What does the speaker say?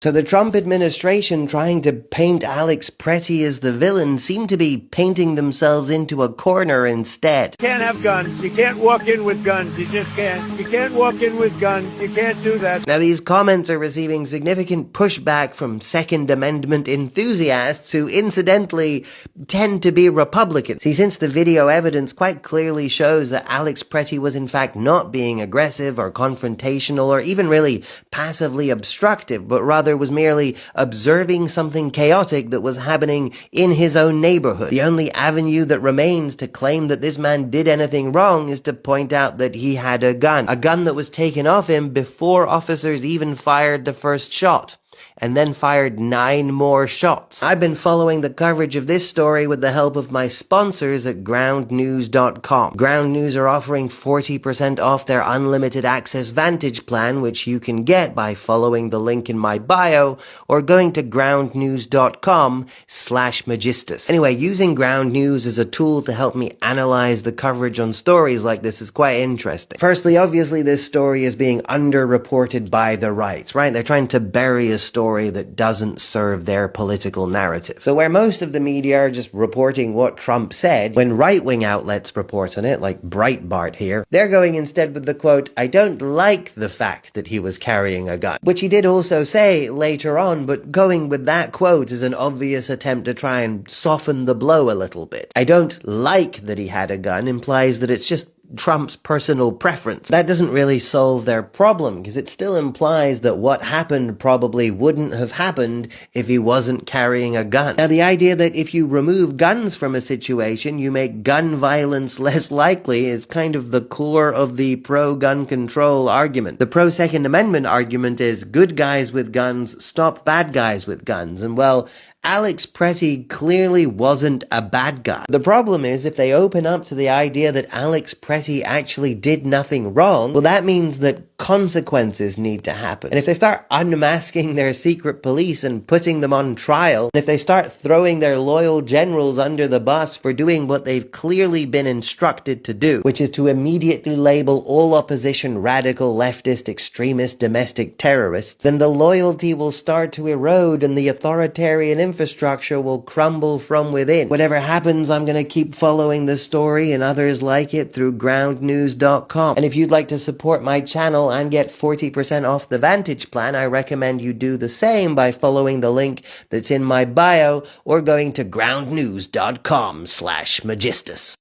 So the Trump administration, trying to paint Alex Pretti as the villain, seem to be painting themselves into a corner instead. You can't have guns. You can't walk in with guns. You just can't. You can't walk in with guns. You can't do that. Now, these comments are receiving significant pushback from Second Amendment enthusiasts who, incidentally, tend to be Republicans. See, since the video evidence quite clearly shows that Alex Pretti was in fact not being aggressive or confrontational or even really passively obstructive, but rather was merely observing something chaotic that was happening in his own neighborhood. The only avenue that remains to claim that this man did anything wrong is to point out that he had a gun that was taken off him before officers even fired the first shot, and then fired 9 more shots. I've been following the coverage of this story with the help of my sponsors at groundnews.com. Ground News are offering 40% off their unlimited access Vantage plan, which you can get by following the link in my bio or going to groundnews.com/magistus. Anyway, using Ground News as a tool to help me analyze the coverage on stories like this is quite interesting. Firstly, obviously this story is being underreported by the right, right? They're trying to bury a story that doesn't serve their political narrative. So where most of the media are just reporting what Trump said, when right-wing outlets report on it, like Breitbart here, they're going instead with the quote, "I don't like the fact that he was carrying a gun," which he did also say later on, but going with that quote is an obvious attempt to try and soften the blow a little bit. "I don't like that he had a gun" implies that it's just Trump's personal preference. That doesn't really solve their problem, because it still implies that what happened probably wouldn't have happened if he wasn't carrying a gun. Now, the idea that if you remove guns from a situation, you make gun violence less likely is kind of the core of the pro-gun control argument. The pro-Second Amendment argument is good guys with guns stop bad guys with guns, and well, Alex Pretti clearly wasn't a bad guy. The problem is, if they open up to the idea that Alex Pretti actually did nothing wrong, well, that means that consequences need to happen. And if they start unmasking their secret police and putting them on trial, and if they start throwing their loyal generals under the bus for doing what they've clearly been instructed to do, which is to immediately label all opposition radical, leftist, extremist, domestic terrorists, then the loyalty will start to erode and the authoritarian infrastructure will crumble from within. Whatever happens, I'm going to keep following this story and others like it through groundnews.com. And if you'd like to support my channel and get 40% off the Vantage plan, I recommend you do the same by following the link that's in my bio or going to groundnews.com/magistus.